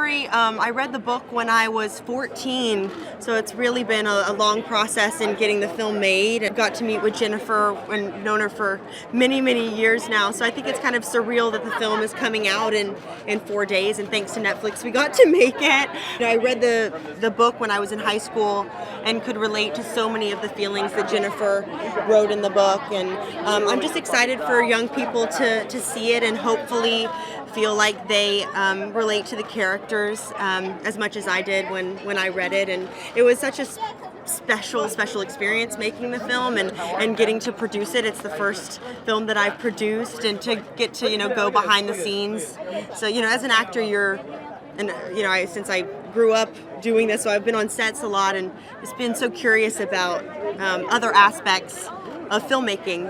story. I read the book when I was 14, so it's really been a long process in getting the film made. I got to meet with Jennifer and known her for many, many years now, so I think it's kind of surreal that the film is coming out in 4 days, and thanks to Netflix we got to make it. I read the book when I was in high school and could relate to so many of the feelings that Jennifer wrote in the book, and I'm just excited for young people to see it and hopefully feel like they relate to the characters as much as I did when I read it. And it was such a special experience making the film and getting to produce it. It's the first film that I've produced, and to get to go behind the scenes. So as an actor, since I grew up doing this, so I've been on sets a lot and just been so curious about other aspects of filmmaking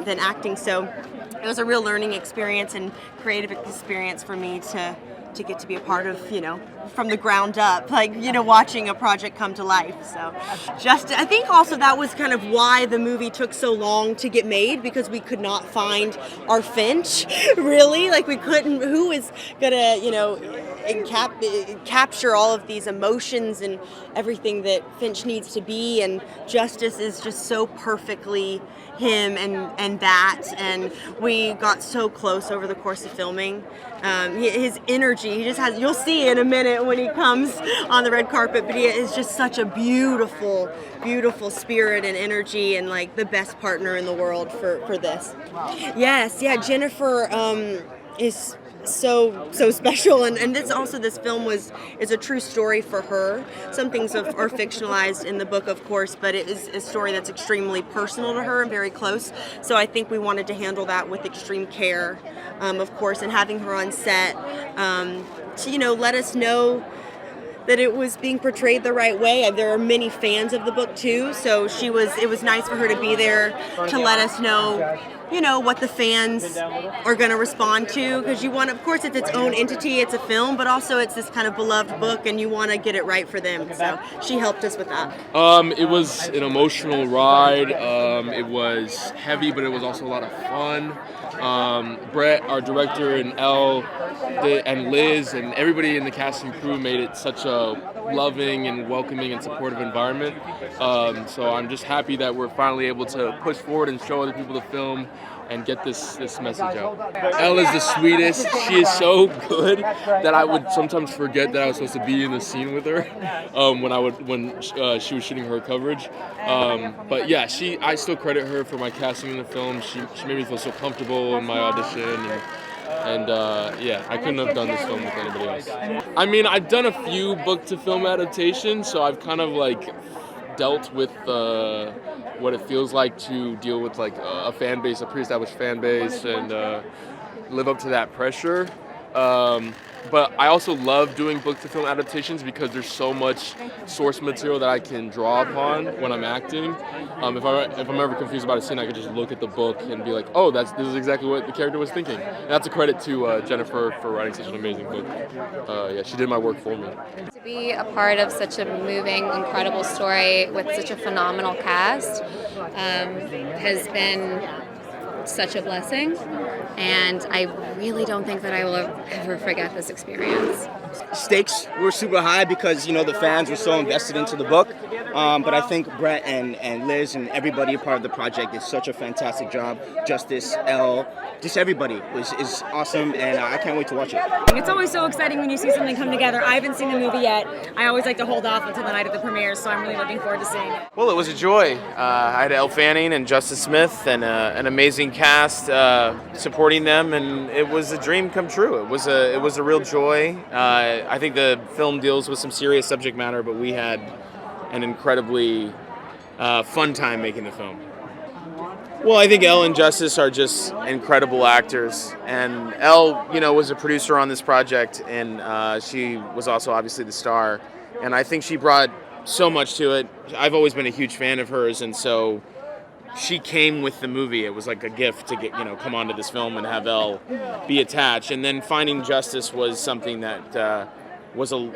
than acting. So it was a real learning experience and creative experience for me to get to be a part of, from the ground up, watching a project come to life. So I think also that was kind of why the movie took so long to get made, because we could not find our Finch, really. We couldn't, who was gonna, capture all of these emotions and everything that Finch needs to be, and Justice is just so perfectly him and that, and we got so close over the course of filming. His energy, he just has, you'll see in a minute when he comes on the red carpet, but he is just such a beautiful spirit and energy, and the best partner in the world for this. Yes, yeah, Jennifer is so special, and this film is a true story for her. Some things are fictionalized in the book, of course, but it is a story that's extremely personal to her and very close. So I think we wanted to handle that with extreme care, of course, and having her on set to let us know that it was being portrayed the right way. There are many fans of the book too, so it was nice for her to be there to let us know what the fans are going to respond to, because of course it's its own entity, it's a film, but also it's this kind of beloved book, and you want to get it right for them. So she helped us with that. It was an emotional ride. It was heavy, but it was also a lot of fun. Brett, our director, and Elle, and Liz, and everybody in the cast and crew made it such a loving and welcoming and supportive environment. So I'm just happy that we're finally able to push forward and show other people the film and get this message out. Elle is the sweetest. She is so good that I would sometimes forget that I was supposed to be in the scene with her when she was shooting her coverage. But yeah, I still credit her for my casting in the film. She made me feel so comfortable in my audition. And I couldn't have done this film with anybody else. I mean, I've done a few book-to-film adaptations, so I've kind of dealt with what it feels like to deal with a fan base, a pre-established fan base, and live up to that pressure. But I also love doing book-to-film adaptations because there's so much source material that I can draw upon when I'm acting. If I'm ever confused about a scene, I can just look at the book and be like, oh, this is exactly what the character was thinking. And that's a credit to Jennifer for writing such an amazing book. She did my work for me. To be a part of such a moving, incredible story with such a phenomenal cast has been such a blessing, and I really don't think that I will ever forget this experience. Stakes were super high because the fans were so invested into the book, but I think Brett and Liz and everybody a part of the project did such a fantastic job. Justice, Elle, just everybody is awesome, and I can't wait to watch it. It's always so exciting when you see something come together. I haven't seen the movie yet. I always like to hold off until the night of the premiere, so I'm really looking forward to seeing it. Well, it was a joy. I had Elle Fanning and Justice Smith and an amazing cast supporting them, and it was a dream come true. It was a real joy. I think the film deals with some serious subject matter, but we had an incredibly fun time making the film. Well, I think Elle and Justice are just incredible actors, and Elle, was a producer on this project, and she was also obviously the star, and I think she brought so much to it. I've always been a huge fan of hers, and so she came with the movie. It was like a gift to get come onto this film and have Elle be attached, and then finding Justice was something that was a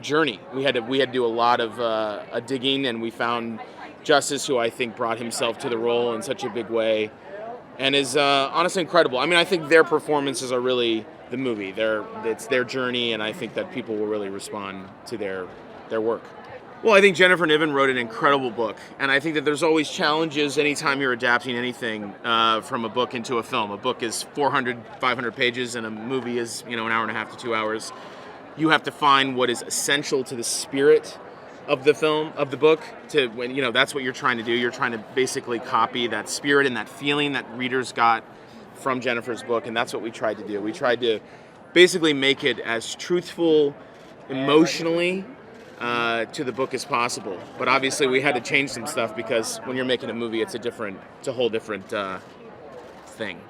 journey. We had to do a lot of digging, and we found Justice, who I think brought himself to the role in such a big way. and is honestly incredible. I mean, I think their performances are really the movie. It's their journey, and I think that people will really respond to their work. Well, I think Jennifer Niven wrote an incredible book, and I think that there's always challenges anytime you're adapting anything from a book into a film. A book is 400, 500 pages, and a movie is, an hour and a half to 2 hours. You have to find what is essential to the spirit of the film, of the book, that's what you're trying to do. You're trying to basically copy that spirit and that feeling that readers got from Jennifer's book, and that's what we tried to do. We tried to basically make it as truthful emotionally to the book as possible. But obviously we had to change some stuff because when you're making a movie, it's a whole different thing.